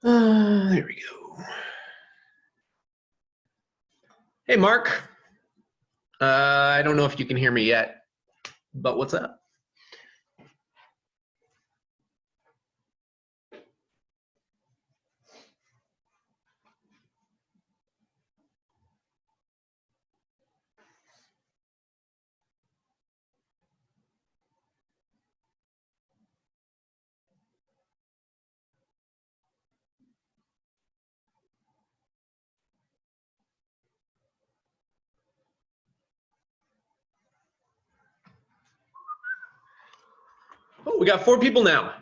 There we go. Hey, Mark. I don't know if you can hear me yet, but what's up? Oh, we got 4 people now.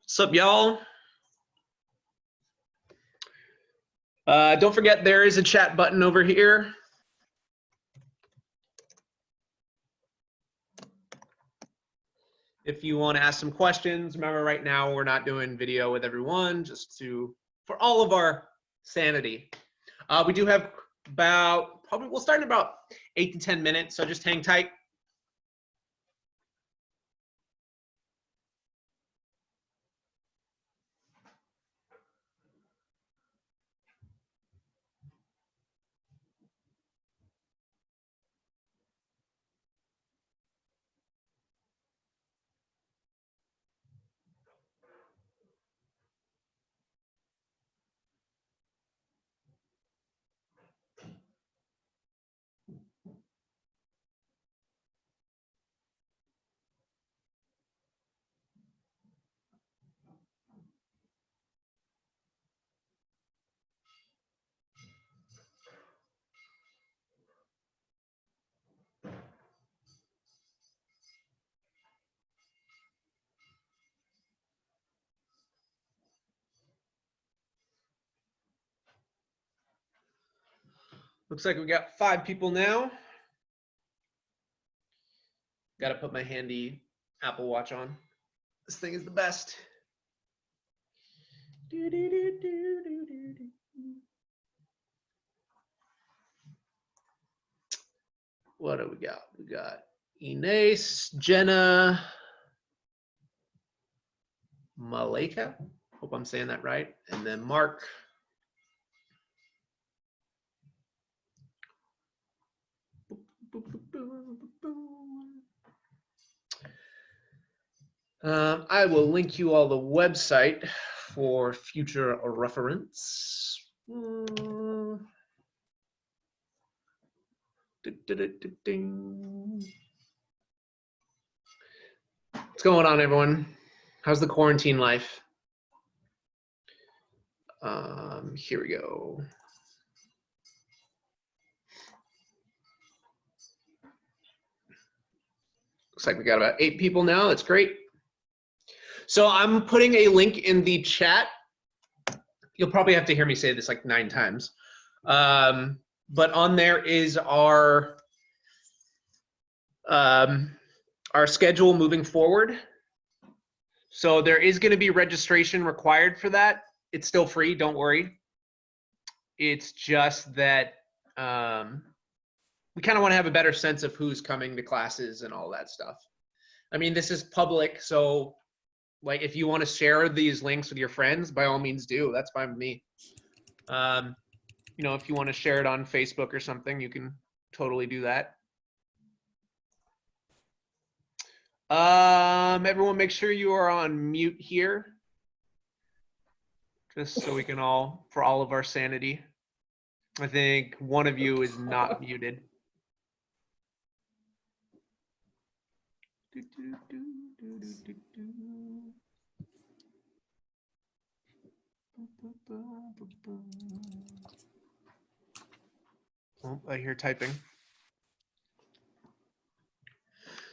What's up, y'all? Don't forget, there is a chat button over here. If you want to ask some questions, remember right now we're not doing video with everyone, just for all of our sanity. We do have we'll start in about 8 to 10 minutes, so just hang tight. Looks like we got 5 people now. Got to put my handy Apple Watch on. This thing is the best. What do we got? We got Ines, Jenna, Malika. Hope I'm saying that right. And then Mark. I will link you all the website for future reference. What's going on, everyone? How's the quarantine life? Here we go. Looks like we got about 8 people now. That's great. So I'm putting a link in the chat. You'll probably have to hear me say this like 9 times. But on there is our schedule moving forward. So there is going to be registration required for that. It's still free, don't worry. It's just that we kind of want to have a better sense of who's coming to classes and all that stuff. I mean, this is public, so like if you want to share these links with your friends, by all means do. That's fine with me. You know, if you want to share it on Facebook or something, you can totally do that. Everyone make sure you are on mute here, just so we can all, for all of our sanity. I think one of you is not muted. Oh, I hear typing.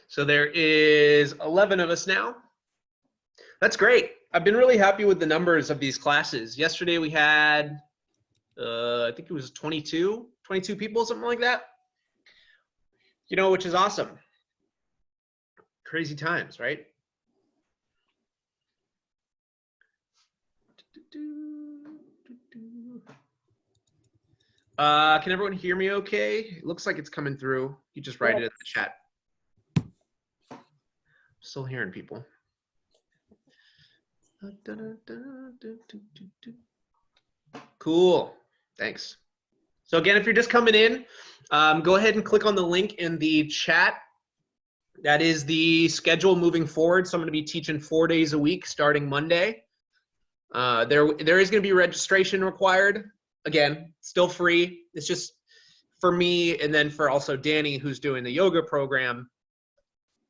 So there is 11 of us now. That's great. I've been really happy with the numbers of these classes. Yesterday we had, I think it was 22 people, something like that. You know, which is awesome. Crazy times, right? Can everyone hear me okay? It looks like it's coming through. You just write it in the chat. Still hearing people. Cool. Thanks. So again, if you're just coming in, go ahead and click on the link in the chat. That is the schedule moving forward. So I'm going to be teaching 4 days a week starting Monday. There is going to be registration required. Again, still free. It's just for me and then for also Danny, who's doing the yoga program.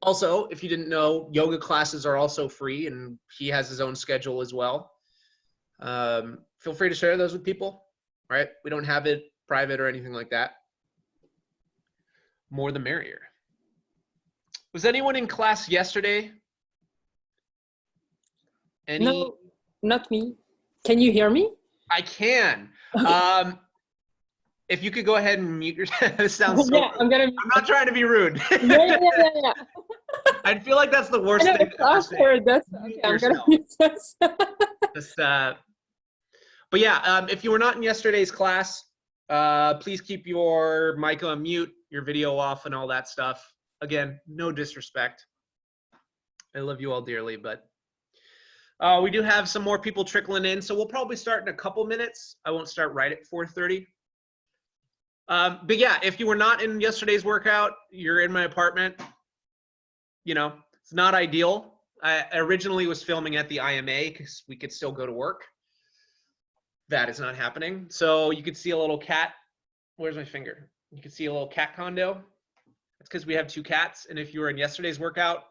Also, if you didn't know, yoga classes are also free, and he has his own schedule as well. Feel free to share those with people, right? We don't have it private or anything like that. More the merrier. Was anyone in class yesterday? No, not me. Can you hear me? I can. Okay. If you could go ahead and mute yourself. This sounds so yeah, rude. I'm not trying to be rude. yeah. I feel like that's the worst thing to ever say. That's okay. I'm gonna mute this. But yeah, if you were not in yesterday's class, please keep your mic on mute, your video off, and all that stuff. Again, no disrespect. I love you all dearly, but we do have some more people trickling in, so we'll probably start in a couple minutes. I won't start right at 4:30. But yeah, if you were not in yesterday's workout, you're in my apartment. You know, it's not ideal. I originally was filming at the IMA because we could still go to work. That is not happening. So you could see a little cat. Where's my finger? You can see a little cat condo. That's because we have 2 cats. And if you were in yesterday's workout,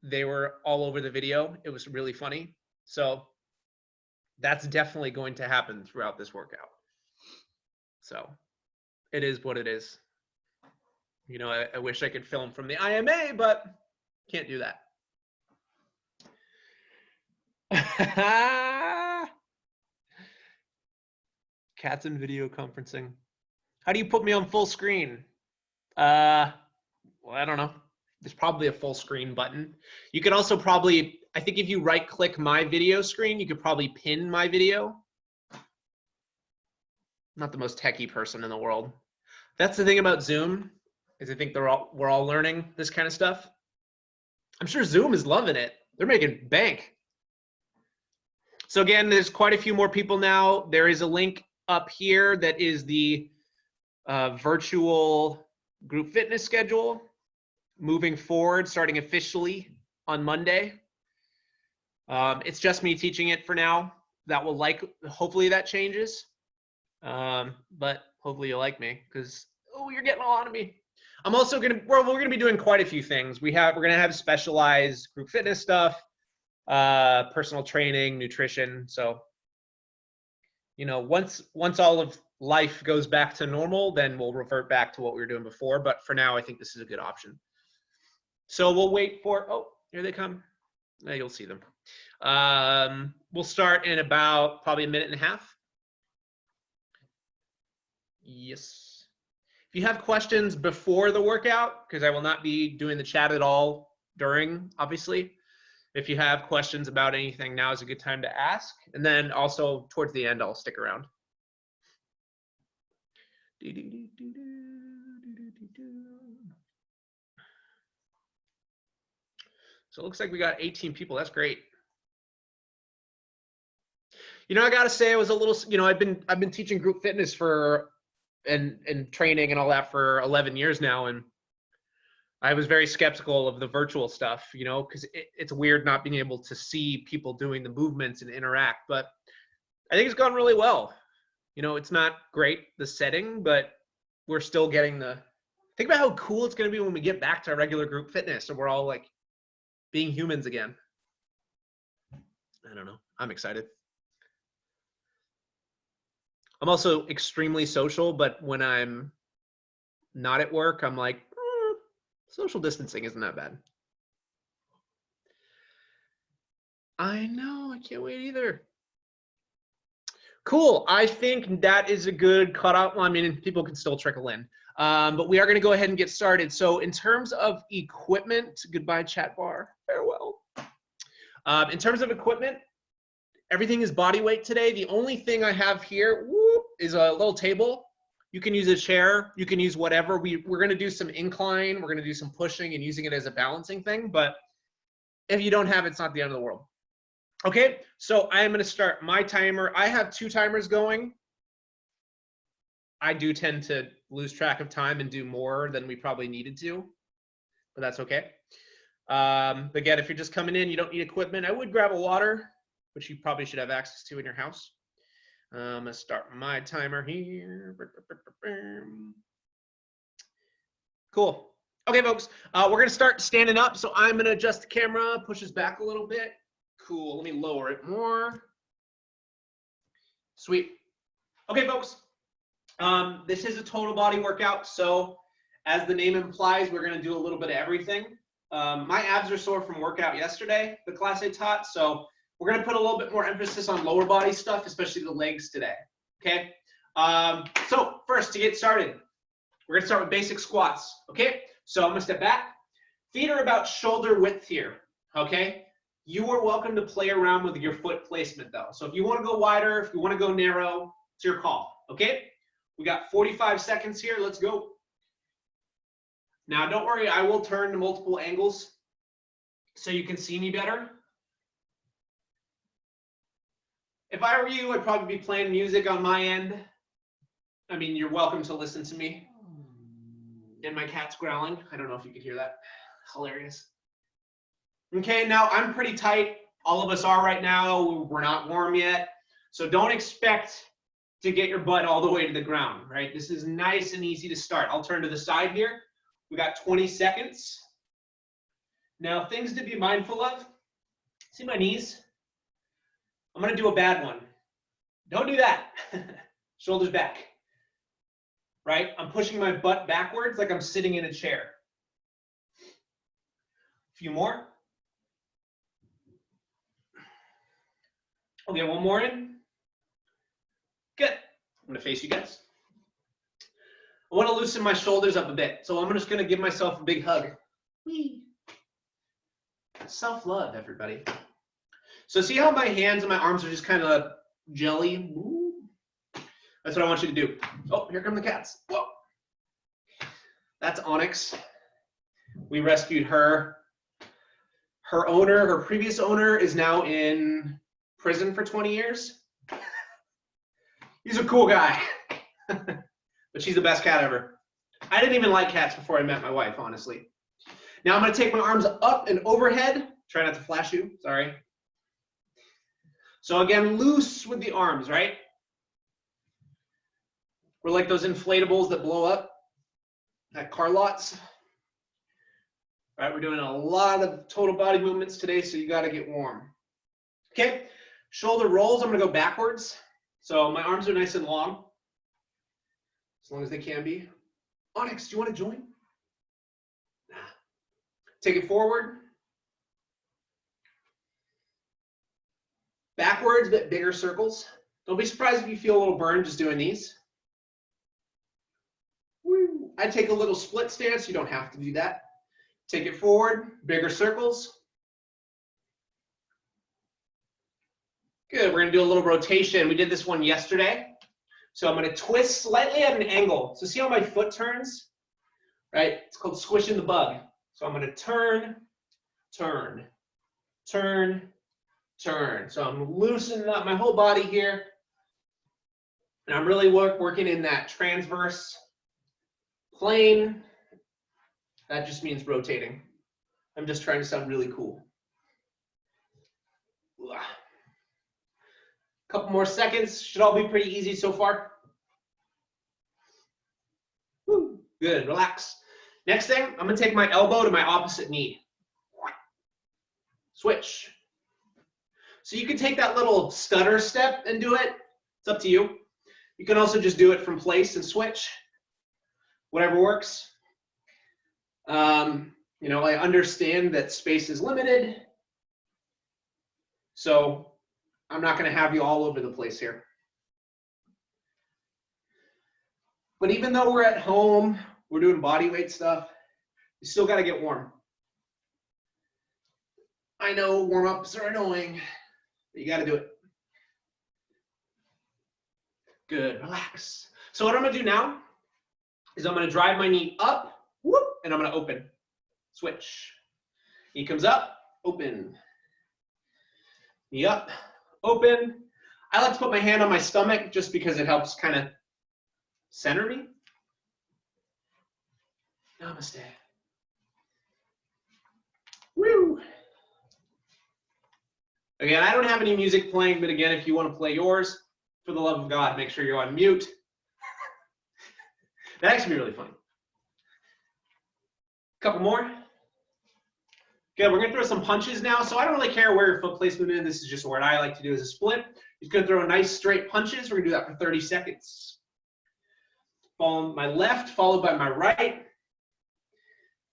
they were all over the video. It was really funny. So that's definitely going to happen throughout this workout. So it is what it is. You know, I wish I could film from the IMA, but can't do that. Cats and video conferencing. How do you put me on full screen? Well, I don't know. There's probably a full screen button. You could also probably, I think if you right click my video screen, you could probably pin my video. Not the most techie person in the world. That's the thing about Zoom, is I think we're all learning this kind of stuff. I'm sure Zoom is loving it. They're making bank. So again, there's quite a few more people now. There is a link up here that is the virtual group fitness schedule moving forward, starting officially on Monday. It's just me teaching it for now. That will hopefully that changes. But hopefully you like me, because you're getting a lot of me. I'm also we're gonna be doing quite a few things. We're gonna have specialized group fitness stuff, personal training, nutrition. So, you know, once all of life goes back to normal, then we'll revert back to what we were doing before. But for now, I think this is a good option. So we'll wait for, here they come. Now you'll see them. We'll start in about probably a minute and a half. Yes. If you have questions before the workout, because I will not be doing the chat at all during, obviously. If you have questions about anything, now is a good time to ask. And then also towards the end, I'll stick around. So it looks like we got 18 people. That's great. You know, I gotta say, I was a little, you know, I've been teaching group fitness for and training and all that for 11 years now, and I was very skeptical of the virtual stuff, you know, because it's weird not being able to see people doing the movements and interact. But I think it's gone really well. You know, it's not great, the setting, but we're still getting think about how cool it's going to be when we get back to regular group fitness and we're all like being humans again. I don't know. I'm excited. I'm also extremely social, but when I'm not at work, I'm like, social distancing isn't that bad. I know, I can't wait either. Cool, I think that is a good cutout. Well, I mean, people can still trickle in. But we are gonna go ahead and get started. So in terms of equipment, goodbye chat bar, farewell. In terms of equipment, everything is body weight today. The only thing I have here is a little table. You can use a chair, you can use whatever. We're gonna do some incline, we're gonna do some pushing and using it as a balancing thing, but if you don't have it, it's not the end of the world. Okay, so I am gonna start my timer. I have 2 timers going. I do tend to lose track of time and do more than we probably needed to, but that's okay. Again, if you're just coming in, you don't need equipment. I would grab a water, which you probably should have access to in your house. I'm gonna start my timer here. Cool. Okay, folks, we're gonna start standing up. So I'm gonna adjust the camera, push us back a little bit. Cool, let me lower it more. Sweet. Okay, folks, this is a total body workout. So as the name implies, we're gonna do a little bit of everything. My abs are sore from workout yesterday, the class I taught. So we're gonna put a little bit more emphasis on lower body stuff, especially the legs today, okay? So first, to get started, we're gonna start with basic squats, okay? So I'm gonna step back. Feet are about shoulder width here, okay? You are welcome to play around with your foot placement though. So if you wanna go wider, if you wanna go narrow, it's your call, okay? We got 45 seconds here, let's go. Now don't worry, I will turn to multiple angles so you can see me better. If I were you, I'd probably be playing music on my end. I mean, you're welcome to listen to me. And my cat's growling. I don't know if you could hear that. Hilarious. Okay, now I'm pretty tight. All of us are right now. We're not warm yet. So don't expect to get your butt all the way to the ground, right? This is nice and easy to start. I'll turn to the side here. We got 20 seconds. Now, things to be mindful of. See my knees? I'm gonna do a bad one. Don't do that. Shoulders back. Right? I'm pushing my butt backwards like I'm sitting in a chair. A few more. Okay, one more in. Good. I'm gonna face you guys. I wanna loosen my shoulders up a bit. So I'm just gonna give myself a big hug. Whee. Self-love, everybody. So see how my hands and my arms are just kind of jelly? Ooh. That's what I want you to do. Oh, here come the cats. Whoa. That's Onyx. We rescued her. Her owner, her previous owner, is now in prison for 20 years. He's a cool guy. But she's the best cat ever. I didn't even like cats before I met my wife, honestly. Now I'm going to take my arms up and overhead. Try not to flash you. Sorry. So again, loose with the arms, right? We're like those inflatables that blow up at car lots. All right, we're doing a lot of total body movements today, so you got to get warm. Okay, shoulder rolls, I'm going to go backwards. So my arms are nice and long, as long as they can be. Onyx, do you want to join? Nah. Take it forward. Backwards, but bigger circles. Don't be surprised if you feel a little burn just doing these. Woo. I take a little split stance. You don't have to do that. Take it forward, bigger circles. Good, we're gonna do a little rotation. We did this one yesterday. So I'm gonna twist slightly at an angle. So see how my foot turns, right? It's called squishing the bug. So I'm gonna turn, turn, turn, turn. So I'm loosening up my whole body here. And I'm really working in that transverse plane. That just means rotating. I'm just trying to sound really cool. Couple more seconds. Should all be pretty easy so far. Woo. Good, relax. Next thing, I'm gonna take my elbow to my opposite knee. Switch. So you can take that little stutter step and do it. It's up to you. You can also just do it from place and switch. whatever works. You know, I understand that space is limited, so I'm not going to have you all over the place here. But even though we're at home, we're doing body weight stuff, you still got to get warm. I know warm-ups are annoying, but you got to do it. Good, relax. So what I'm going to do now is I'm going to drive my knee up, whoop, and I'm going to open. Switch. Knee comes up, open. Knee up, open. I like to put my hand on my stomach just because it helps kind of center me. Namaste. Woo. Again, I don't have any music playing, but again, if you want to play yours, for the love of God, make sure you're on mute. That actually be really fun. Couple more. Good, we're gonna throw some punches now. So I don't really care where your foot placement is. This is just what I like to do as a split. Just gonna throw nice straight punches. We're gonna do that for 30 seconds. Follow my left, followed by my right.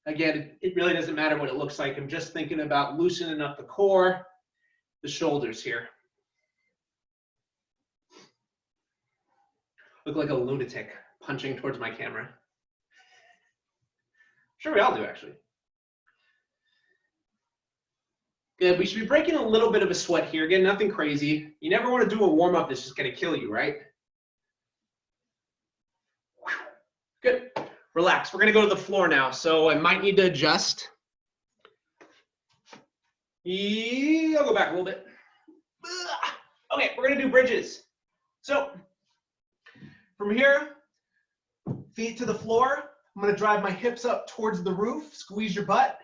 Again, it really doesn't matter what it looks like. I'm just thinking about loosening up the core, the shoulders here. Look like a lunatic punching towards my camera. Sure, we all do actually. Good, we should be breaking a little bit of a sweat here. Again, nothing crazy. You never want to do a warm-up that's just gonna kill you, right? Good, relax. We're gonna go to the floor now. So I might need to adjust. I'll go back a little bit. Okay, we're gonna do bridges. So from here, feet to the floor. I'm gonna drive my hips up towards the roof, squeeze your butt,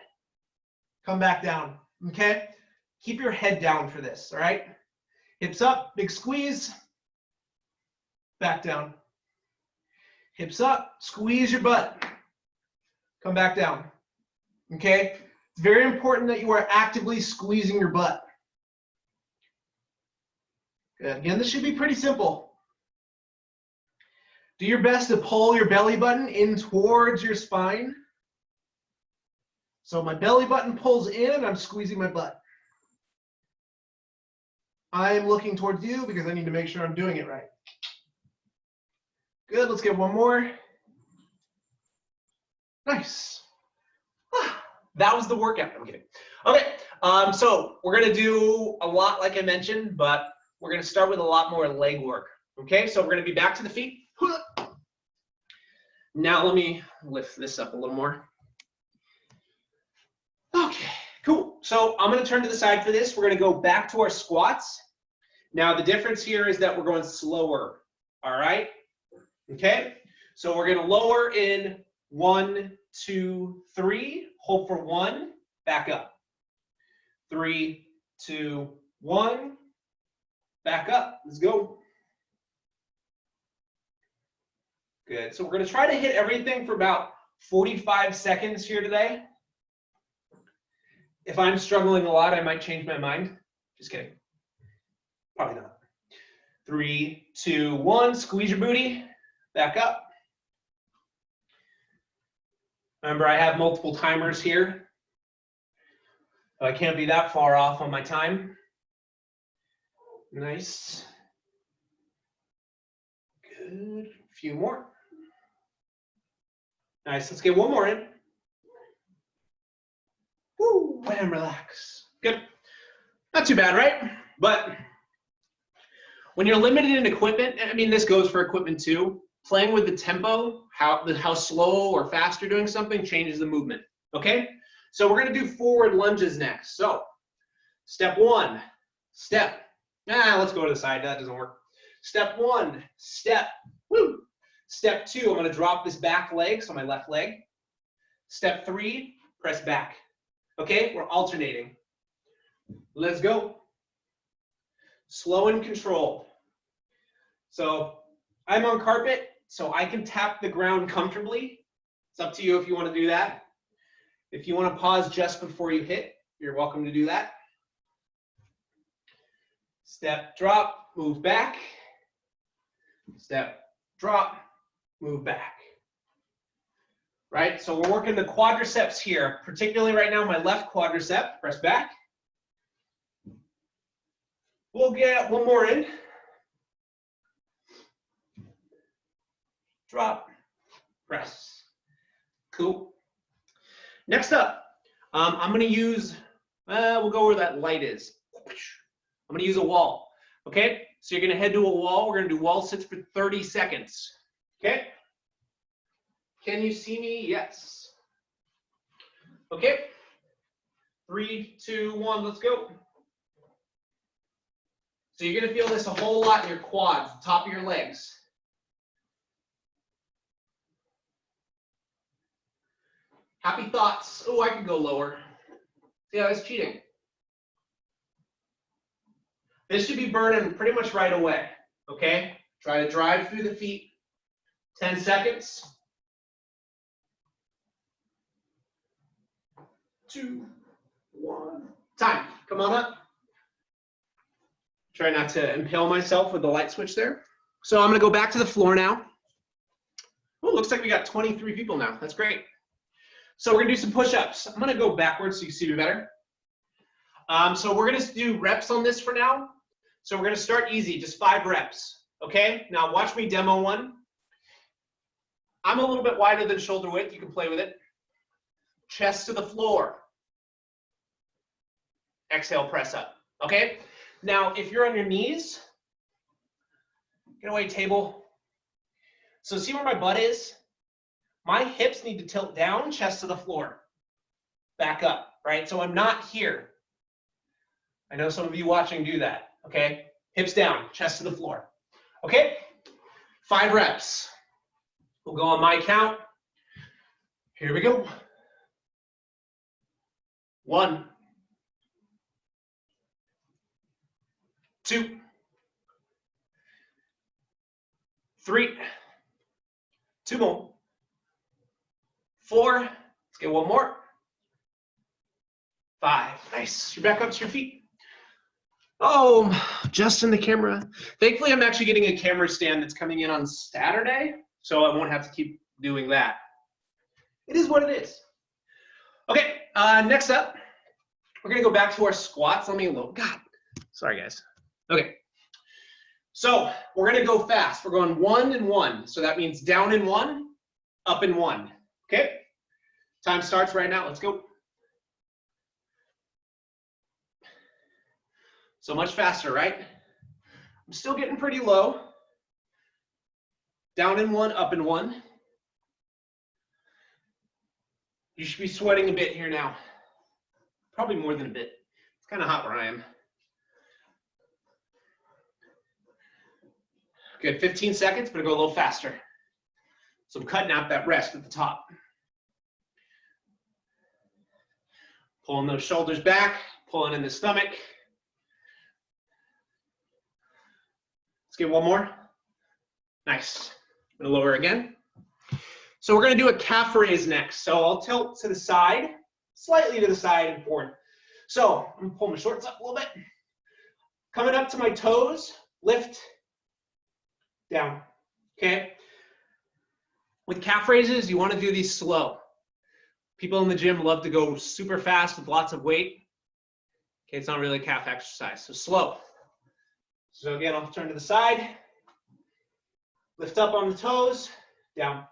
come back down, okay? Keep your head down for this, all right? Hips up, big squeeze, back down. Hips up, squeeze your butt, come back down, okay? It's very important that you are actively squeezing your butt. Good, again, this should be pretty simple. Do your best to pull your belly button in towards your spine. So my belly button pulls in and I'm squeezing my butt. I'm looking towards you because I need to make sure I'm doing it right. Good, let's get one more. Nice. That was the workout. I'm kidding. Okay, so we're gonna do a lot like I mentioned, but we're gonna start with a lot more leg work. Okay, so we're gonna be back to the feet. Now let me lift this up a little more. Okay, cool. So I'm going to turn to the side for this. We're going to go back to our squats. Now the difference here is that we're going slower. All right. Okay. So we're going to lower in 1, 2, 3. Hold for 1. Back up. 3, 2, 1. Back up. Let's go. Good. So we're going to try to hit everything for about 45 seconds here today. If I'm struggling a lot, I might change my mind. Just kidding. Probably not. 3, 2, 1. Squeeze your booty. Back up. Remember, I have multiple timers here. So I can't be that far off on my time. Nice. Good. A few more. Nice, let's get one more in. Woo, and relax. Good. Not too bad, right? But when you're limited in equipment, I mean, this goes for equipment too, playing with the tempo, how slow or fast you're doing something changes the movement, okay? So we're gonna do forward lunges next. So step 1, step. Let's go to the side, that doesn't work. Step 1, step, woo. Step 2, I'm gonna drop this back leg, so my left leg. Step 3, press back. Okay, we're alternating. Let's go. Slow and controlled. So I'm on carpet, so I can tap the ground comfortably. It's up to you if you want to do that. If you want to pause just before you hit, you're welcome to do that. Step, drop, move back. Step, drop, move back. right? So we're working the quadriceps here, particularly right now, my left quadricep. Press back. We'll get one more in. Drop, press. Cool. Next up, I'm going to use, we'll go where that light is. I'm going to use a wall. Okay, so you're going to head to a wall. We're going to do wall sits for 30 seconds. Okay. Can you see me? Yes. Okay. 3, 2, 1, let's go. So you're going to feel this a whole lot in your quads, the top of your legs. Happy thoughts. Oh, I could go lower. See, I was cheating. This should be burning pretty much right away, okay? Try to drive through the feet. 10 seconds. 2, 1. Time. Come on up. Try not to impale myself with the light switch there. So I'm going to go back to the floor now. Oh, looks like we got 23 people now. That's great. So we're going to do some push-ups. I'm going to go backwards so you can see me better. So we're going to do reps on this for now. So we're going to start easy, just 5 reps. Okay? Now watch me demo one. I'm a little bit wider than shoulder width. You can play with it. Chest to the floor. Exhale, press up. Okay? Now, if you're on your knees, get away, table. So see where my butt is? My hips need to tilt down, chest to the floor. Back up, right? So I'm not here. I know some of you watching do that, okay? Hips down, chest to the floor. Okay? 5 reps. We'll go on my count. Here we go. 1, 2, 3, 2 more, 4, let's get one more, 5, nice, you're back up to your feet. Oh, just in the camera. Thankfully, I'm actually getting a camera stand that's coming in on Saturday, so I won't have to keep doing that. It is what it is. Okay, next up, we're gonna go back to our squats. Let me load, God, sorry guys. Okay, so we're gonna go fast. We're going 1 and 1. So that means down in 1, up in 1. Okay, time starts right now. Let's go. So much faster, right? I'm still getting pretty low. Down in 1, up in 1. You should be sweating a bit here now. Probably more than a bit. It's kind of hot where I am. Good, 15 seconds, but go a little faster. So I'm cutting out that rest at the top. Pulling those shoulders back, pulling in the stomach. Let's get one more. Nice. I'm gonna lower again. So we're gonna do a calf raise next. So I'll tilt to the side, slightly to the side and forward. So I'm gonna pull my shorts up a little bit. Coming up to my toes, lift, down, okay? With calf raises, you want to do these slow. People in the gym love to go super fast with lots of weight. Okay, it's not really a calf exercise, so slow. So again, I'll turn to the side, lift up on the toes, down.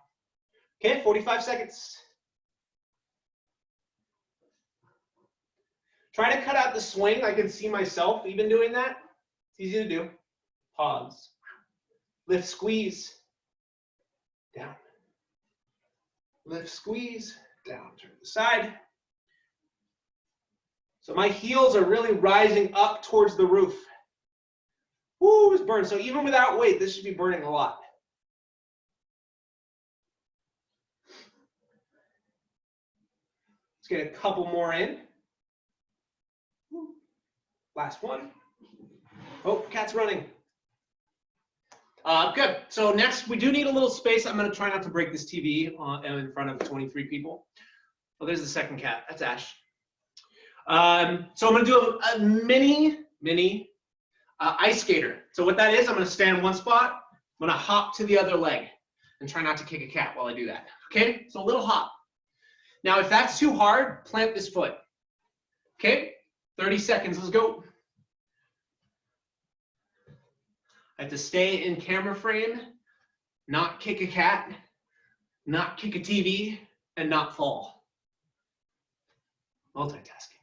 Okay, 45 seconds. Try to cut out the swing. I can see myself even doing that. It's easy to do. Pause. Lift, squeeze, down. Lift, squeeze, down. Turn to the side. So my heels are really rising up towards the roof. Woo, it's burned. So even without weight, this should be burning a lot. Let's get a couple more in. Last one. Oh, cat's running. Good. So next, we do need a little space. I'm going to try not to break this TV in front of 23 people. Oh, there's the second cat. That's Ash. So I'm going to do a mini ice skater. So what that is, I'm going to stand in one spot. I'm going to hop to the other leg. And try not to kick a cat while I do that. Okay, so a little hop. Now, if that's too hard, plant this foot. Okay, 30 seconds, let's go. I have to stay in camera frame, not kick a cat, not kick a TV, and not fall. Multitasking.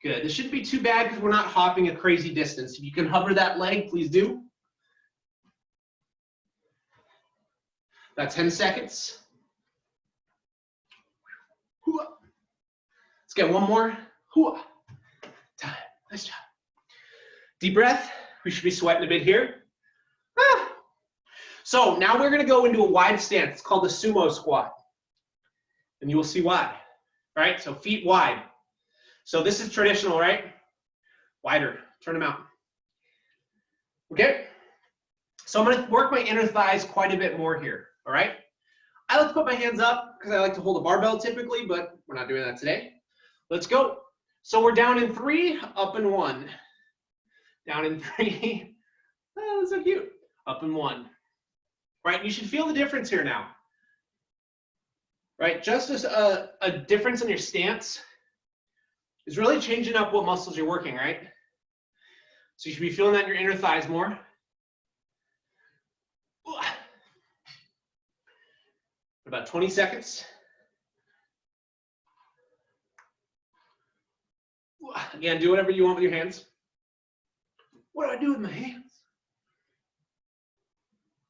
Good, this shouldn't be too bad because we're not hopping a crazy distance. If you can hover that leg, please do. About 10 seconds. Let's get one more. Time. Nice job. Deep breath. We should be sweating a bit here. So now we're going to go into a wide stance. It's called the sumo squat. And you will see why. All right, so feet wide. So this is traditional, right? Wider. Turn them out. Okay? So I'm going to work my inner thighs quite a bit more here. All right? I like to put my hands up because I like to hold a barbell typically, but we're not doing that today. Let's go. So we're down in 3, up in 1. Down in 3. Oh, that's so cute. Up in 1. Right? You should feel the difference here now. Right? Just as a difference in your stance is really changing up what muscles you're working, right? So you should be feeling that in your inner thighs more. About 20 seconds. Again, do whatever you want with your hands. What do I do with my hands?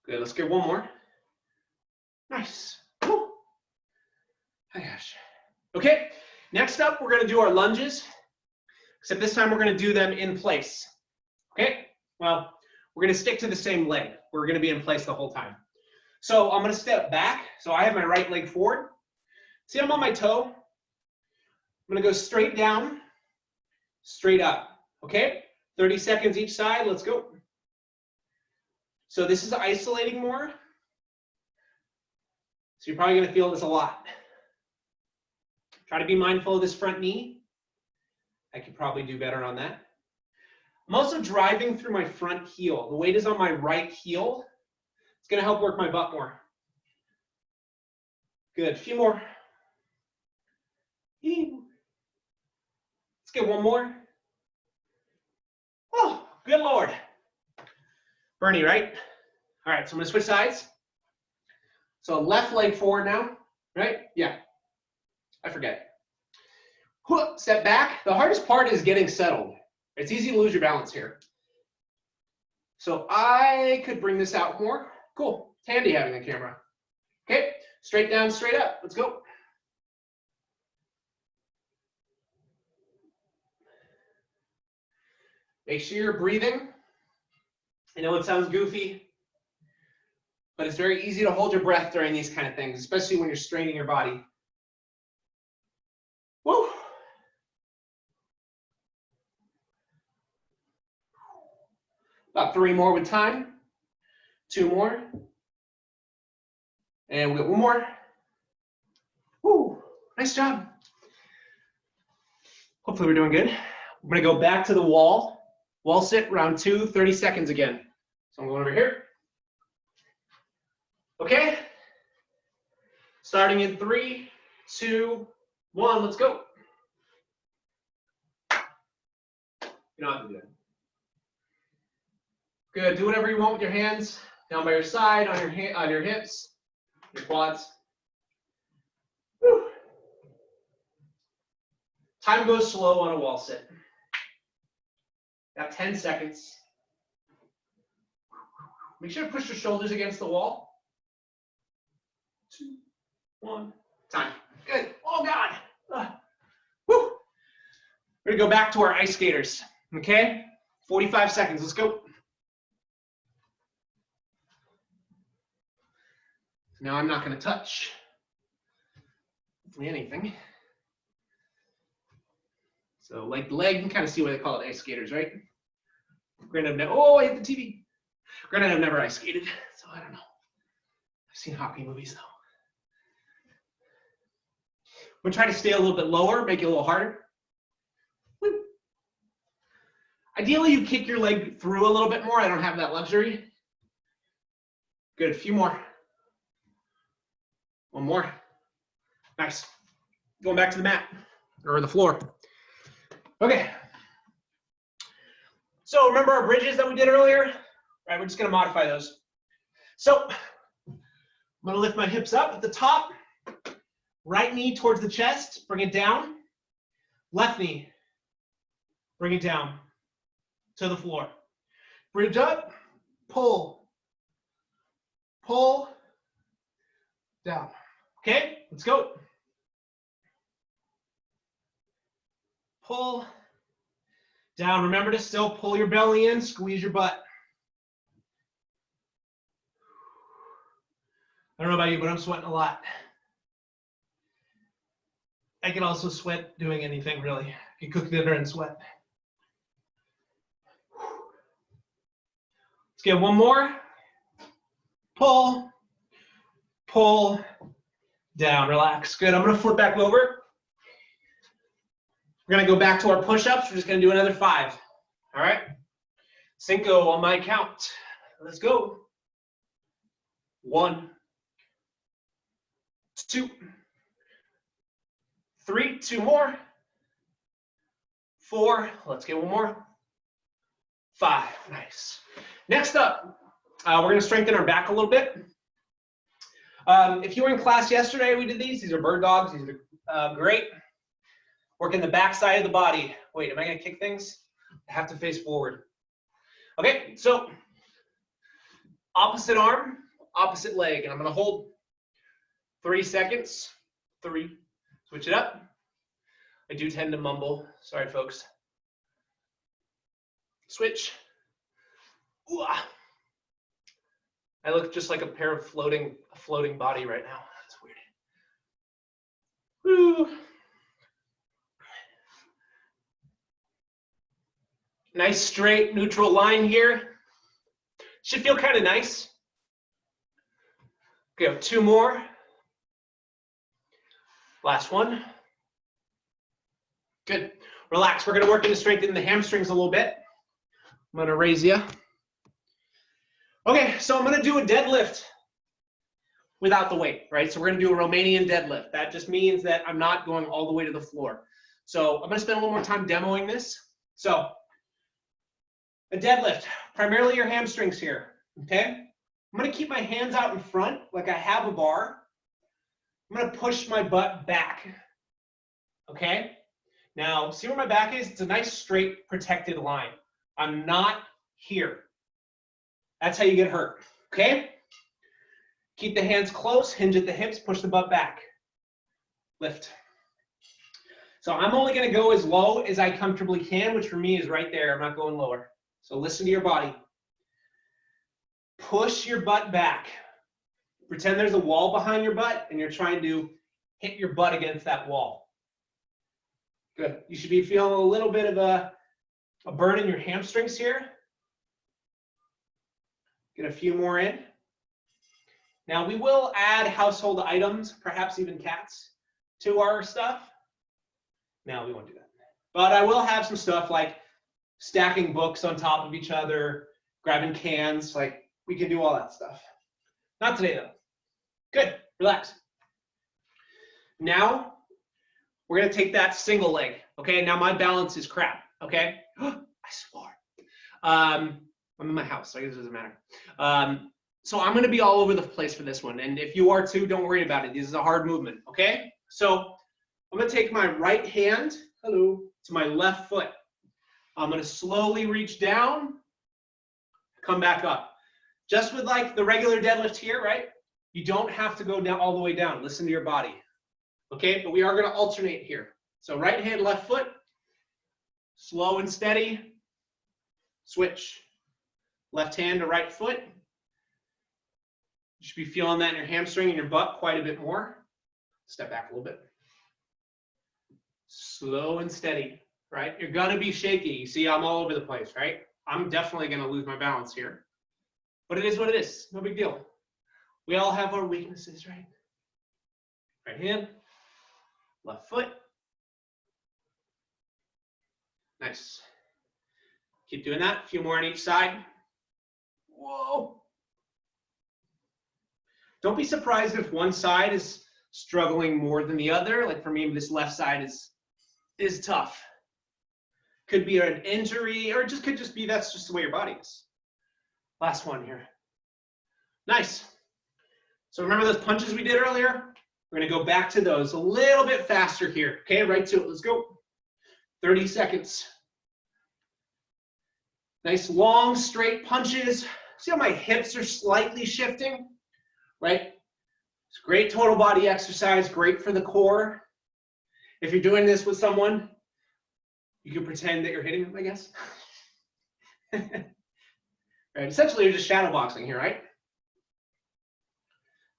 Good, let's get one more. Nice. Woo. Oh gosh. Okay, next up, we're gonna do our lunges, except this time we're gonna do them in place. Okay, well, we're gonna stick to the same leg. We're gonna be in place the whole time. So I'm gonna step back. So I have my right leg forward. See, I'm on my toe. I'm gonna go straight down, straight up, okay? 30 seconds each side, let's go. So this is isolating more. So you're probably gonna feel this a lot. Try to be mindful of this front knee. I could probably do better on that. I'm also driving through my front heel. The weight is on my right heel. It's gonna help work my butt more. Good, a few more. Let's get one more. Oh, good Lord. Bernie, right? All right, so I'm gonna switch sides. So left leg forward now, right? Yeah, I forget. Step back. The hardest part is getting settled. It's easy to lose your balance here. So I could bring this out more. Cool, it's handy having the camera. Okay, straight down, straight up, let's go. Make sure you're breathing. I know it sounds goofy, but it's very easy to hold your breath during these kind of things, especially when you're straining your body. Woo! About 3 more with time. 2 more. And we got 1 more. Woo! Nice job. Hopefully we're doing good. We're gonna go back to the wall. Wall sit, round 2, 30 seconds again. So I'm going over here. Okay. Starting in 3, 2, 1, let's go. You don't have to do that. Good, do whatever you want with your hands. Down by your side, on your hips, your quads. Whew. Time goes slow on a wall sit. Got 10 seconds. Make sure to push your shoulders against the wall. 2, 1, time. Good. Oh God. Woo. We're gonna go back to our ice skaters. Okay? 45 seconds. Let's go. Now I'm not gonna touch anything. So like the leg, you can kind of see why they call it ice skaters, right? Granted, oh, I hit the TV. Granted, I've never ice skated, so I don't know. I've seen hockey movies though. I'm gonna try to stay a little bit lower, make it a little harder. Woo. Ideally, you kick your leg through a little bit more. I don't have that luxury. Good, a few more. One more. Nice. Going back to the mat or the floor. Okay. So remember our bridges that we did earlier? Right, we're just gonna modify those. So I'm gonna lift my hips up at the top, right knee towards the chest, bring it down, left knee, bring it down to the floor. Bridge up, pull, pull, down. Okay, let's go. Pull, down. Remember to still pull your belly in, squeeze your butt. I don't know about you, but I'm sweating a lot. I can also sweat doing anything, really. I can cook dinner and sweat. Let's get one more. Pull, pull, down, relax. Good, I'm gonna flip back over. We're gonna go back to our push-ups. We're just gonna do another 5, all right? Cinco on my count. Let's go. 1, 2, 3, 2 more. 4, let's get one more. 5, nice. Next up, we're gonna strengthen our back a little bit. If you were in class yesterday, we did these. These are bird dogs. These are great. Working the back side of the body. Wait, am I gonna kick things? I have to face forward. Okay, so opposite arm, opposite leg, and I'm gonna hold 3 seconds. 3, switch it up. I do tend to mumble. Sorry, folks. Switch. Ooh, ah. I look just like a pair of floating body right now. That's weird. Woo. Nice straight neutral line here. Should feel kind of nice. Okay, 2 more. Last one. Good. Relax. We're going to work in to strengthen the hamstrings a little bit. I'm going to raise you. Okay, so I'm going to do a deadlift without the weight, right? So we're going to do a Romanian deadlift. That just means that I'm not going all the way to the floor. So I'm going to spend a little more time demoing this. So a deadlift, primarily your hamstrings here, okay? I'm going to keep my hands out in front like I have a bar. I'm going to push my butt back, okay? Now, see where my back is? It's a nice, straight, protected line. I'm not here. That's how you get hurt, okay? Keep the hands close, hinge at the hips, push the butt back. Lift. So I'm only going to go as low as I comfortably can, which for me is right there. I'm not going lower. So listen to your body. Push your butt back. Pretend there's a wall behind your butt and you're trying to hit your butt against that wall. Good. You should be feeling a little bit of a burn in your hamstrings here. Get a few more in. Now we will add household items, perhaps even cats, to our stuff. No, we won't do that. But I will have some stuff like stacking books on top of each other, grabbing cans, like we can do all that stuff. Not today though. Good, relax. Now, we're gonna take that single leg, okay? Now my balance is crap, okay? I swore. I'm in my house, so I guess it doesn't matter. So I'm gonna be all over the place for this one, and if you are too, don't worry about it. This is a hard movement, okay? So I'm gonna take my right hand, hello, to my left foot. I'm gonna slowly reach down, come back up. Just with like the regular deadlift here, right? You don't have to go down all the way down. Listen to your body, okay? But we are gonna alternate here. So right hand, left foot, slow and steady, switch. Left hand to right foot. You should be feeling that in your hamstring and your butt quite a bit more. Step back a little bit. Slow and steady, right? You're gonna be shaky. You see, I'm all over the place, right? I'm definitely gonna lose my balance here. But it is what it is, no big deal. We all have our weaknesses, right? Right hand, left foot. Nice. Keep doing that, a few more on each side. Whoa. Don't be surprised if one side is struggling more than the other. Like for me, this left side is tough. Could be an injury, or it just could just be that's just the way your body is. Last one here. Nice. So remember those punches we did earlier? We're gonna go back to those a little bit faster here. Okay, right to it, let's go. 30 seconds. Nice long straight punches. See how my hips are slightly shifting, right? It's great total body exercise, great for the core. If you're doing this with someone, you can pretend that you're hitting them, I guess. Right, essentially you're just shadow boxing here, right?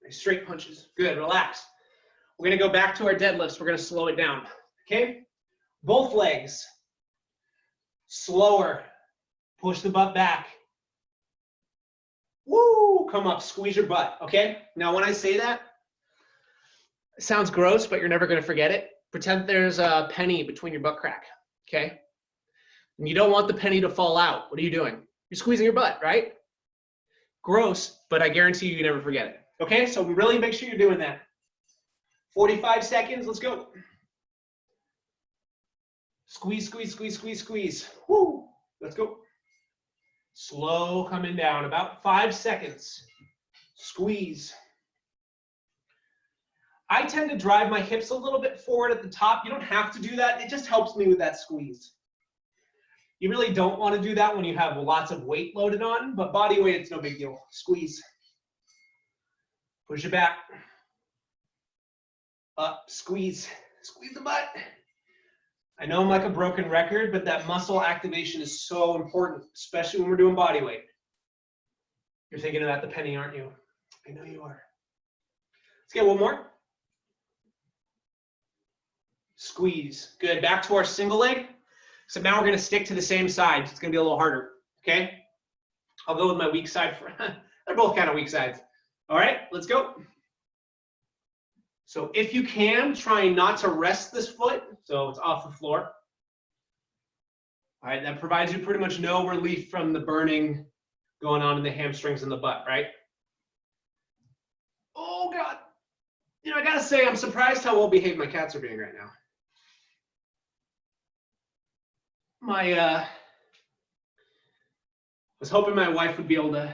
Nice straight punches, good, relax. We're gonna go back to our deadlifts. We're gonna slow it down, okay? Both legs, slower. Push the butt back. Woo, come up, squeeze your butt, okay? Now when I say that, it sounds gross, but you're never gonna forget it. Pretend there's a penny between your butt crack, okay? And you don't want the penny to fall out. What are you doing? You're squeezing your butt, right? Gross, but I guarantee you never forget it. Okay, so really make sure you're doing that. 45 seconds, let's go. Squeeze, squeeze, squeeze, squeeze, squeeze. Woo, let's go. Slow coming down, about 5 seconds. Squeeze. I tend to drive my hips a little bit forward at the top. You don't have to do that. It just helps me with that squeeze. You really don't want to do that when you have lots of weight loaded on, but body weight, it's no big deal. Squeeze. Push it back. Up, squeeze. Squeeze the butt. I know I'm like a broken record, but that muscle activation is so important, especially when we're doing body weight. You're thinking about the penny, aren't you? I know you are. Let's get one more. Squeeze. Good. Back to our single leg. So now we're going to stick to the same side. It's going to be a little harder. Okay? I'll go with my weak side. They're both kind of weak sides. All right, let's go. So if you can, try not to rest this foot so it's off the floor. All right, that provides you pretty much no relief from the burning going on in the hamstrings and the butt, right? Oh, God. You know, I got to say, I'm surprised how well behaved my cats are being right now. I was hoping my wife would be able to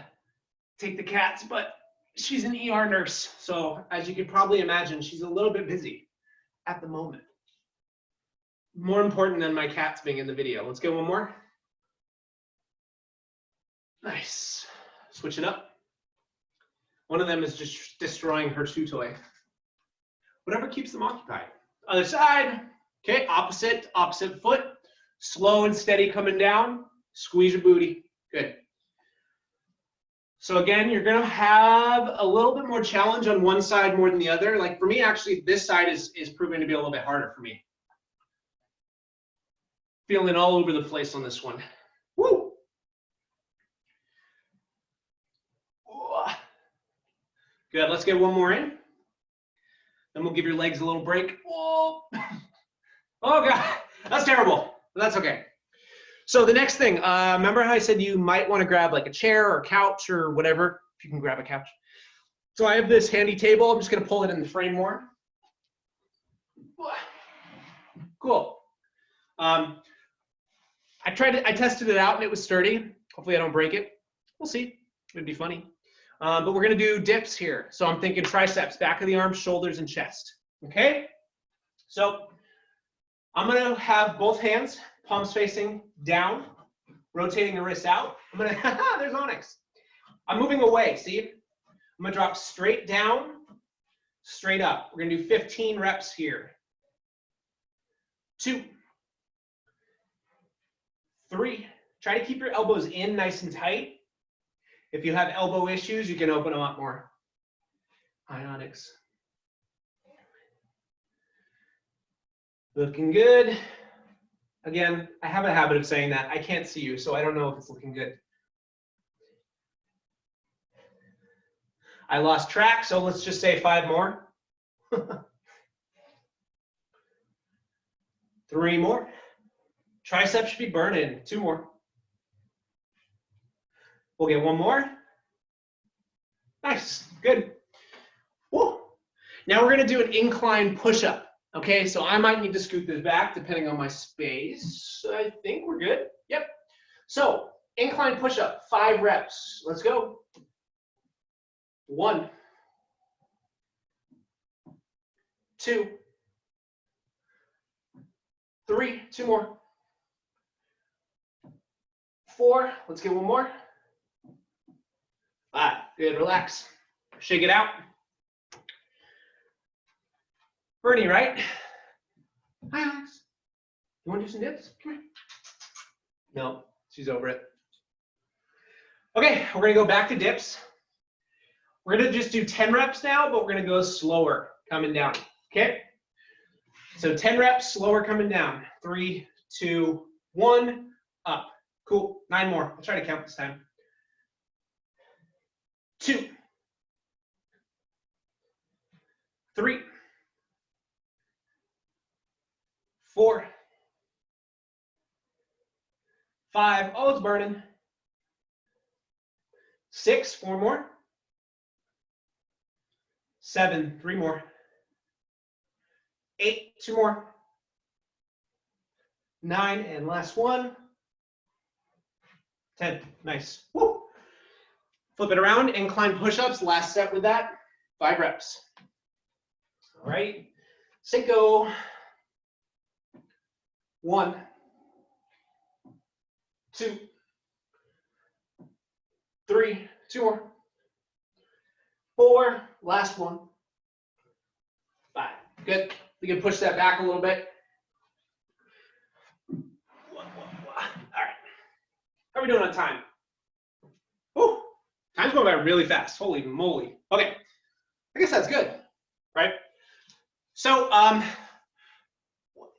take the cats, but she's an ER nurse. So as you can probably imagine, she's a little bit busy at the moment. More important than my cats being in the video. Let's get one more. Nice. Switch it up. One of them is just destroying her chew toy. Whatever keeps them occupied. Other side. Okay, opposite foot. Slow and steady coming down. Squeeze your booty. Good. So again, you're going to have a little bit more challenge on one side more than the other. Like for me, actually, this side is proving to be a little bit harder for me. Feeling all over the place on this one. Woo! Good, let's get one more in. Then we'll give your legs a little break. Whoa. Oh God, that's terrible, but that's okay. So the next thing, remember how I said you might want to grab like a chair or couch or whatever, if you can grab a couch. So I have this handy table. I'm just going to pull it in the frame more. Cool. I tested it out and it was sturdy. Hopefully I don't break it. We'll see. It'd be funny. But we're going to do dips here. So I'm thinking triceps, back of the arms, shoulders, and chest. Okay? So I'm going to have both hands, palms facing down, rotating the wrists out. I'm going to, there's Onyx. I'm moving away, see? I'm going to drop straight down, straight up. We're going to do 15 reps here. 2, 3. Try to keep your elbows in nice and tight. If you have elbow issues, you can open them up more. Hi, Onyx. Looking good. Again, I have a habit of saying that. I can't see you, so I don't know if it's looking good. I lost track, so let's just say 5 more. 3 more. Triceps should be burning. 2 more. We'll get 1 more. Nice, good. Now we're gonna do an incline push-up. Okay, so I might need to scoot this back depending on my space. I think we're good. Yep. So incline push-up, 5 reps. Let's go. 1, 2, 3, 2 more. 4, let's get 1 more. 5, good, relax. Shake it out. Bernie, right? Hi, Alex. You want to do some dips? Come here. No, she's over it. Okay, we're gonna go back to dips. We're gonna just do 10 reps now, but we're gonna go slower coming down, okay? So 10 reps, slower coming down. 3, 2, 1, up. Cool, 9 more. I'll try to count this time. 2, 3, 4, 5, oh, it's burning. 6, 4 more. 7, 3 more. 8, 2 more. 9, and last one. 10, nice. Woo. Flip it around, incline push-ups, last set with that, 5 reps. All right, set, go. 1, 2, 3, 2 more. 4, last one. 5, good. We can push that back a little bit. All right, how are we doing on time? Whew. Time's going by really fast. Holy moly. Okay, I guess that's good, right? So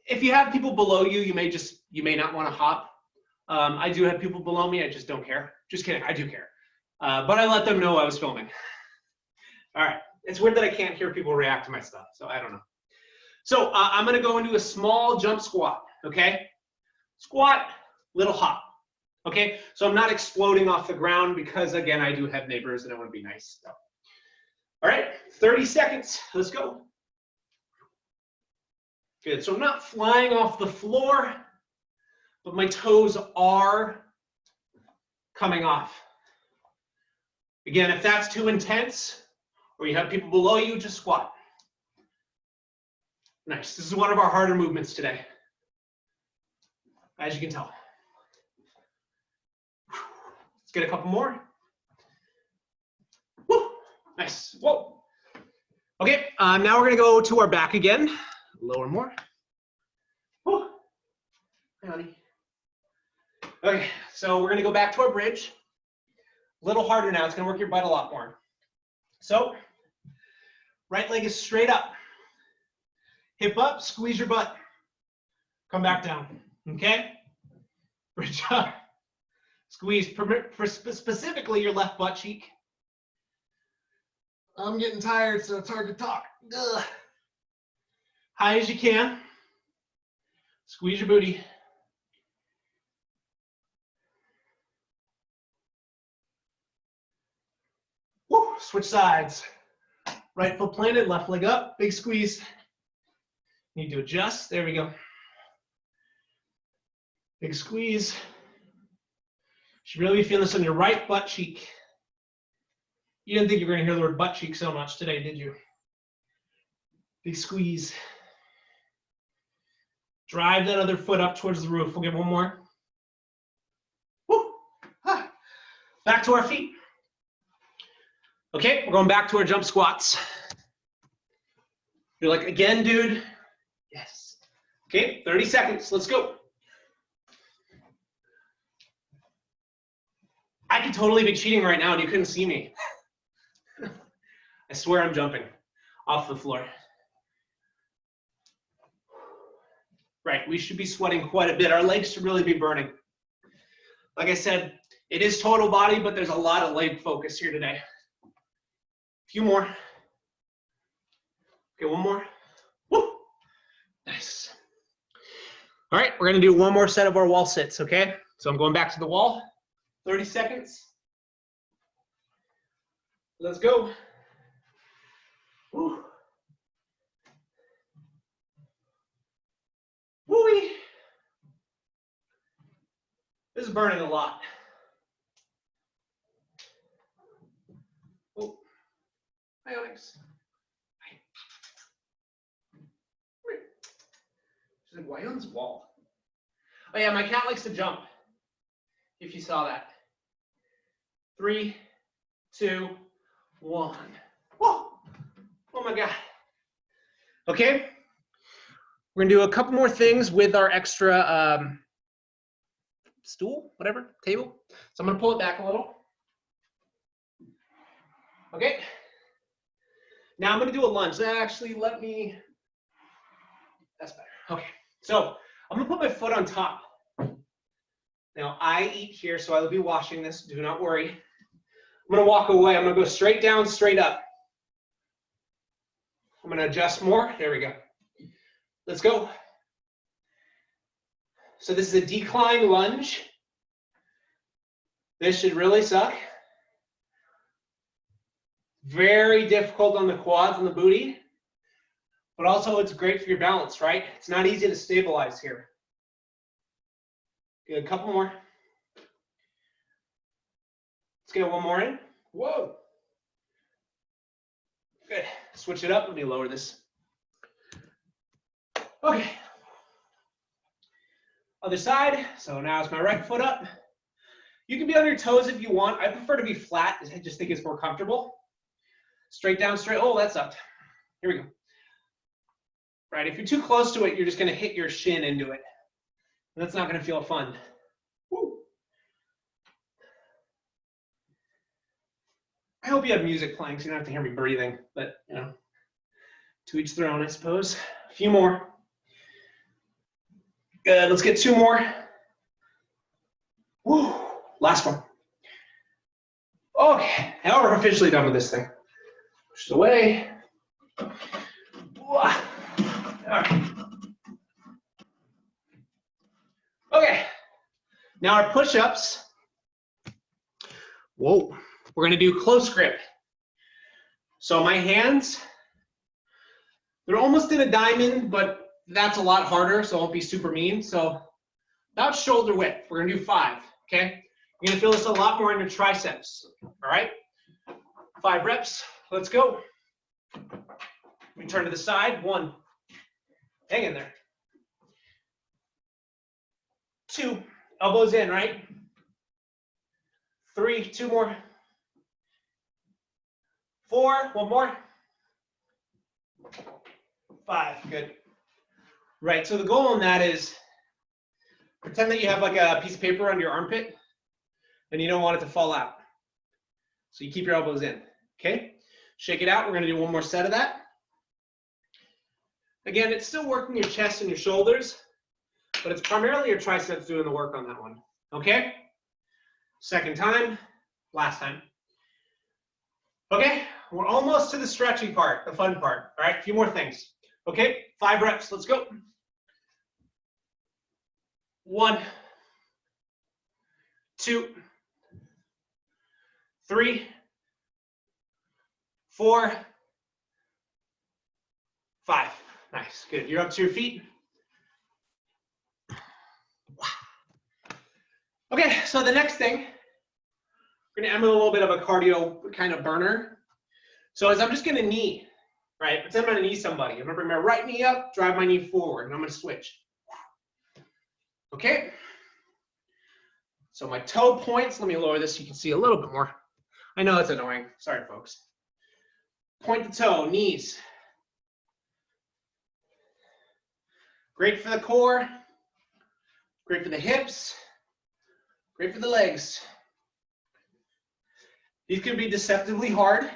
if you have people below you, you may not want to hop. I do have people below me. I just don't care. Just kidding. I do care. But I let them know I was filming. All right. It's weird that I can't hear people react to my stuff, so I don't know. So I'm going to go into a small jump squat, okay? Squat, little hop, okay? So I'm not exploding off the ground because, again, I do have neighbors and I want to be nice. So. All right, 30 seconds. Let's go. Good. So I'm not flying off the floor, but my toes are coming off. Again, if that's too intense, or you have people below you, just squat. Nice. This is one of our harder movements today, as you can tell. Let's get a couple more. Woo. Nice. Whoa. Okay, now we're going to go to our back again. Lower more. Woo. Hi, honey. Okay, so we're going to go back to our bridge. A little harder now. It's going to work your butt a lot more. So, right leg is straight up. Hip up, squeeze your butt. Come back down, okay? Bridge up. Squeeze, specifically your left butt cheek. I'm getting tired, so it's hard to talk. Ugh. High as you can. Squeeze your booty. Woo, switch sides. Right foot planted, left leg up, big squeeze. Need to adjust, there we go. Big squeeze. Should really be feeling this on your right butt cheek. You didn't think you were gonna hear the word butt cheek so much today, did you? Big squeeze. Drive that other foot up towards the roof. We'll get one more. Woo. Ah. Back to our feet. Okay, we're going back to our jump squats. You're like, again, dude? Yes. Okay, 30 seconds, let's go. I could totally be cheating right now and you couldn't see me. I swear I'm jumping off the floor. Right, we should be sweating quite a bit. Our legs should really be burning. Like I said, it is total body, but there's a lot of leg focus here today. A few more. Okay, one more. Woo! Nice. All right, we're gonna do one more set of our wall sits, okay? So I'm going back to the wall. 30 seconds. Let's go. Woo. burning a lot. Oh, hi, Onyx. Hi. She's like, why on this wall? Oh yeah, my cat likes to jump. If you saw that. 3, 2, 1. Whoa! Oh my God. Okay. We're gonna do a couple more things with our extra stool, whatever, table. So I'm gonna pull it back a little. Okay. Now I'm gonna do a lunge. Actually, let me, that's better. Okay. So I'm gonna put my foot on top. Now I eat here, so I will be washing this, do not worry. I'm gonna walk away. I'm gonna go straight down, straight up. I'm gonna adjust more. There we go. Let's go. So this is a decline lunge. This should really suck. Very difficult on the quads and the booty, but also it's great for your balance, right? It's not easy to stabilize here. Good, a couple more. Let's get one more in. Whoa. Good, switch it up. Let me lower this. Okay. Other side. So now it's my right foot up. You can be on your toes if you want. I prefer to be flat. I just think it's more comfortable. Straight down, straight. Oh, that sucked. Here we go. Right, if you're too close to it, you're just going to hit your shin into it. And that's not going to feel fun. Woo. I hope you have music playing so you don't have to hear me breathing. But, you know, to each their own, I suppose. A few more. Good, let's get 2 more. Woo. Last one. Okay, now we're officially done with this thing. Push it away. Okay, now our push-ups. Whoa, we're gonna do close grip. So my hands, they're almost in a diamond, but that's a lot harder, so I won't be super mean. So about shoulder width, we're gonna do 5, okay? You're gonna feel this a lot more in your triceps, all right? 5 reps, let's go. We turn to the side, 1, hang in there. 2, elbows in, right? 3, 2 more. 4, 1 more. 5, good. Right, so the goal on that is pretend that you have like a piece of paper under your armpit and you don't want it to fall out. So you keep your elbows in, okay? Shake it out, we're gonna do 1 more set of that. Again, it's still working your chest and your shoulders, but it's primarily your triceps doing the work on that one, okay? Second time, last time. Okay, we're almost to the stretching part, the fun part. All right, a few more things. Okay, 5 reps, let's go. 1, 2, 3, 4, 5. Nice, good. You're up to your feet. Okay, so the next thing, we're gonna add a little bit of a cardio kind of burner. So as I'm just gonna knee, right? Pretend I'm gonna knee somebody. I'm gonna bring my right knee up, drive my knee forward, and I'm gonna switch. Okay? So my toe points, let me lower this so you can see a little bit more. I know it's annoying, sorry folks. Point the toe, knees. Great for the core, great for the hips, great for the legs. These can be deceptively hard.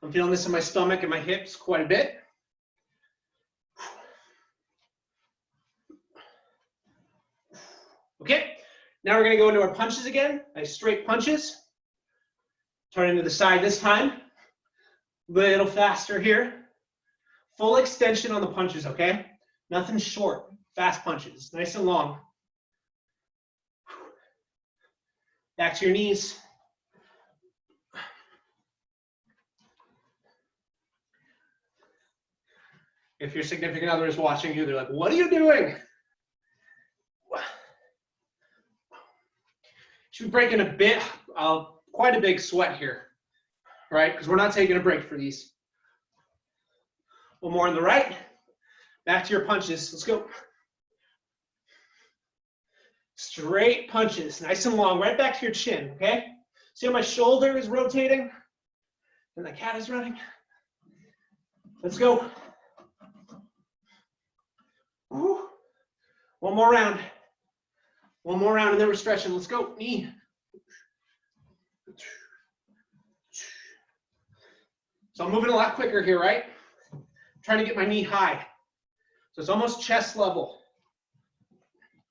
I'm feeling this in my stomach and my hips quite a bit. Okay, now we're gonna go into our punches again. Nice straight punches. Turning to the side this time. A little faster here. Full extension on the punches, okay? Nothing short, fast punches, nice and long. Back to your knees. If your significant other is watching you, they're like, what are you doing? Should be breaking a bit, quite a big sweat here, right? Because we're not taking a break for these. One more on the right. Back to your punches. Let's go. Straight punches, nice and long, right back to your chin, okay? See how my shoulder is rotating? And the cat is running? Let's go. Woo. One more round. One more round and then we're stretching. Let's go. Knee. So I'm moving a lot quicker here, right? I'm trying to get my knee high. So it's almost chest level.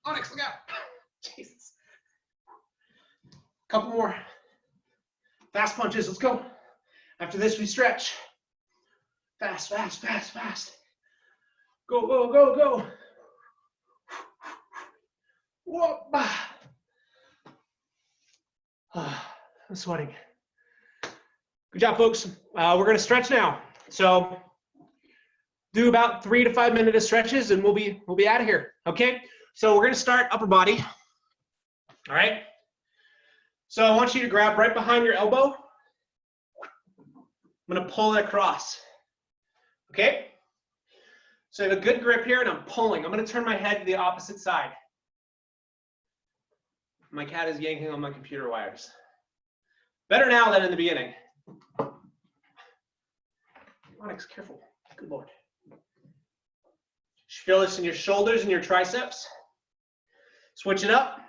Onyx, look out. Jesus. Couple more. Fast punches. Let's go. After this, we stretch. Fast, fast, fast, fast. Go, go, go, go. Whoop. I'm sweating. Good job, folks. We're going to stretch now. So do about 3 to 5 minute stretches, and we'll be out of here. Okay. So we're going to start upper body. All right. So I want you to grab right behind your elbow. I'm going to pull it across. Okay. So I have a good grip here, and I'm pulling. I'm going to turn my head to the opposite side. My cat is yanking on my computer wires. Better now than in the beginning. Onyx, careful. Good Lord. Feel this in your shoulders and your triceps. Switch it up.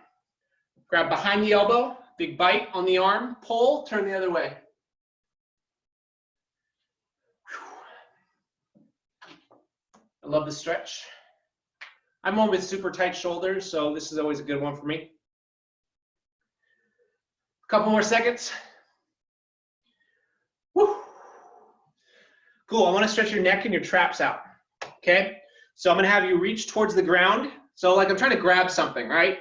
Grab behind the elbow. Big bite on the arm. Pull. Turn the other way. I love the stretch. I'm one with super tight shoulders, so this is always a good one for me. A couple more seconds. Woo. Cool. I want to stretch your neck and your traps out. Okay. So I'm going to have you reach towards the ground. So like I'm trying to grab something, right?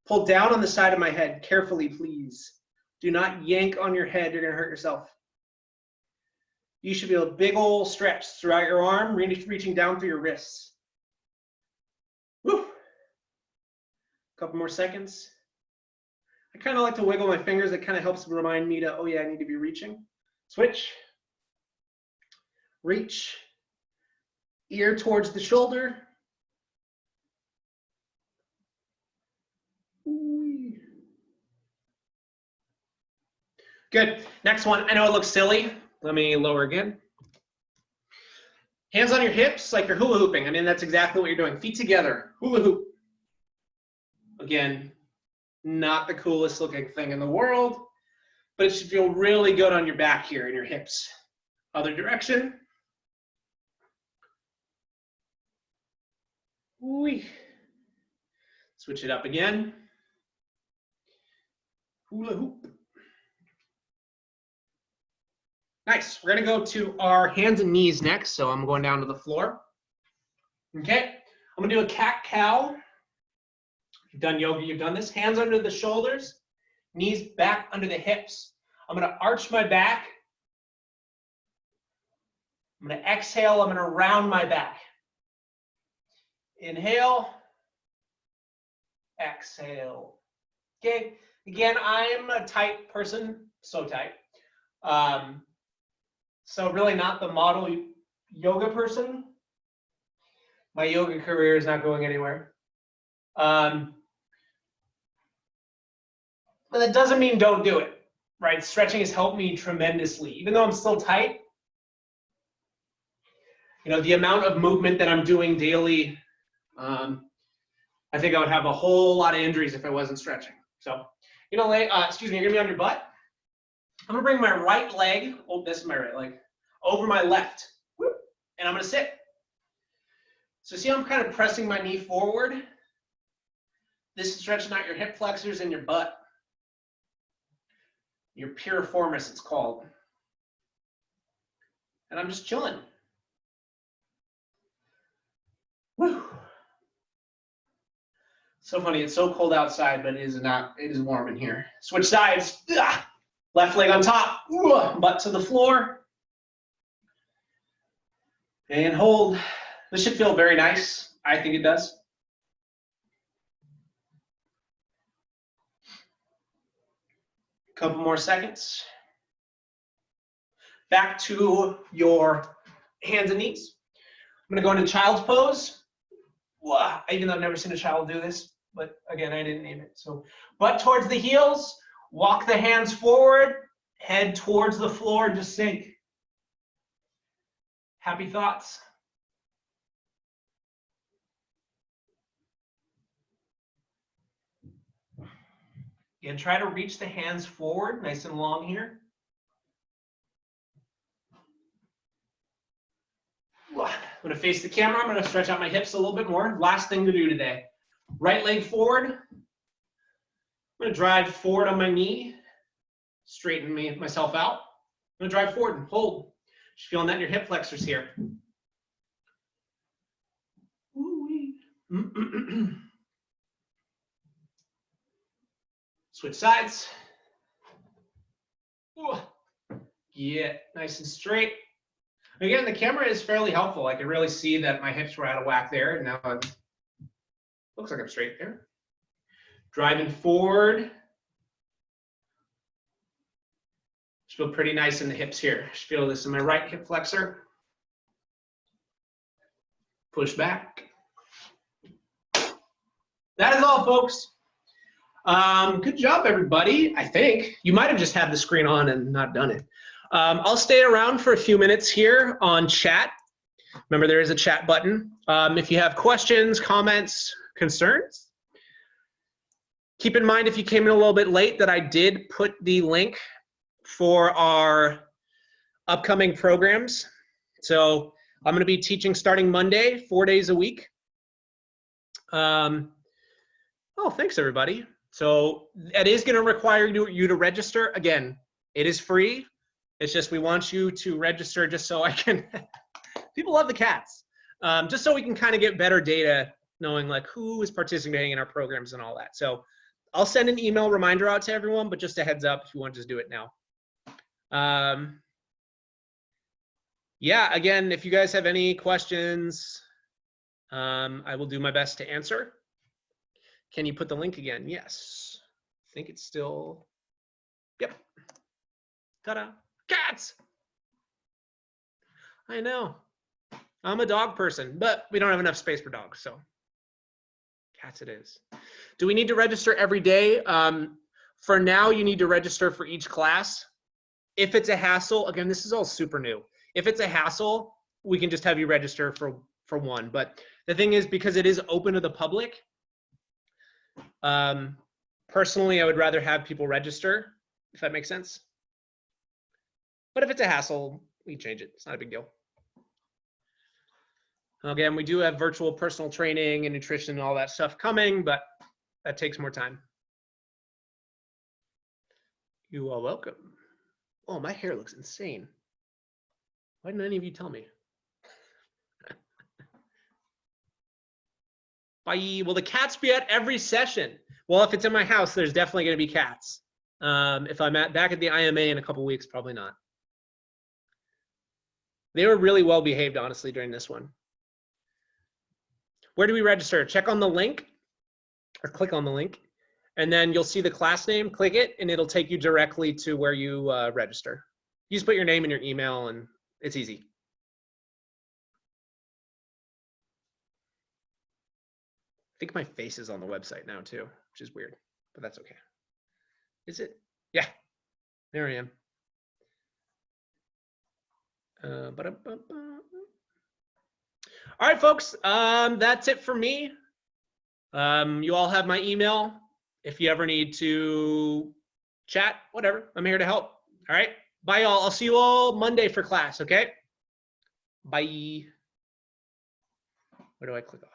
Pull down on the side of my head carefully, please. Do not yank on your head. You're going to hurt yourself. You should feel a big old stretch throughout your arm, reaching down through your wrists. Woo. Couple more seconds. I kind of like to wiggle my fingers. It kind of helps remind me to, oh yeah, I need to be reaching. Switch. Reach. Ear towards the shoulder. Good. Next one. I know it looks silly. Let me lower again. Hands on your hips like you're hula hooping. I mean, that's exactly what you're doing. Feet together. Hula hoop. Again, not the coolest looking thing in the world, but it should feel really good on your back here and your hips. Other direction. Whee. Switch it up again. Hula hoop. Nice. We're going to go to our hands and knees next. So I'm going down to the floor. Okay. I'm going to do a cat-cow. If you've done yoga, you've done this. Hands under the shoulders, knees back under the hips. I'm going to arch my back. I'm going to exhale. I'm going to round my back. Inhale. Exhale. Okay. Again, I'm a tight person. So tight. So really not the model yoga person. My yoga career is not going anywhere. But that doesn't mean don't do it, right? Stretching has helped me tremendously. Even though I'm still tight, you know, the amount of movement that I'm doing daily, I think I would have a whole lot of injuries if I wasn't stretching. So, you know, excuse me, you're gonna be on your butt. I'm gonna bring my right leg, oh, this is my right leg, over my left, and I'm gonna sit. So see how I'm kind of pressing my knee forward? This is stretching out your hip flexors and your butt. Your piriformis, it's called. And I'm just chilling. Woo. So funny, it's so cold outside, but it is not, it is warm in here. Switch sides. Ugh. Left leg on top, butt to the floor. And hold. This should feel very nice. I think it does. Couple more seconds. Back to your hands and knees. I'm gonna go into child's pose. Even though I've never seen a child do this, but again, I didn't name it. So, butt towards the heels, walk the hands forward, head towards the floor, just sink. Happy thoughts. Again, try to reach the hands forward, nice and long here. I'm gonna face the camera. I'm gonna stretch out my hips a little bit more. Last thing to do today. Right leg forward. I'm gonna drive forward on my knee, straighten myself out. I'm gonna drive forward and hold. Just feeling that in your hip flexors here. Switch sides. Yeah, nice and straight. Again, the camera is fairly helpful. I can really see that my hips were out of whack there, and now it looks like I'm straight there. Driving forward. Just feel pretty nice in the hips here. Just feel this in my right hip flexor. Push back. That is all, folks. Good job, everybody, I think. You might have just had the screen on and not done it. I'll stay around for a few minutes here on chat. Remember, there is a chat button. If you have questions, comments, concerns, keep in mind if you came in a little bit late that I did put the link for our upcoming programs. So I'm going to be teaching starting Monday, 4 days a week. Oh, thanks, everybody. So it is going to require you to register. Again, it is free. It's just we want you to register just so I can, people love the cats, just so we can kind of get better data knowing like who is participating in our programs and all that. So I'll send an email reminder out to everyone, but just a heads up if you want to just do it now. Yeah, again, if you guys have any questions, I will do my best to answer. Can you put the link again? Yes. I think it's still, yep. Ta-da. Cats! I know. I'm a dog person, but we don't have enough space for dogs, so cats it is. Do we need to register every day? For now, you need to register for each class. If it's a hassle, again, this is all super new. If it's a hassle, we can just have you register for one. But the thing is, because it is open to the public, personally, I would rather have people register, if that makes sense. But if it's a hassle, we change it. It's not a big deal. Again, we do have virtual personal training and nutrition and all that stuff coming, but that takes more time. You are welcome. Oh, my hair looks insane. Why didn't any of you tell me? Bye. Will the cats be at every session? Well, if it's in my house, there's definitely going to be cats. If I'm back at the IMA in a couple weeks, probably not. They were really well behaved, honestly, during this one. Where do we register? Check on the link or click on the link, and then you'll see the class name. Click it, and it'll take you directly to where you register. You just put your name and your email, and it's easy. I think my face is on the website now, too, which is weird, but that's okay. Is it? Yeah, there I am. All right, folks, that's it for me. You all have my email. If you ever need to chat, whatever, I'm here to help. All right, bye, y'all. I'll see you all Monday for class, okay? Bye. Where do I click off?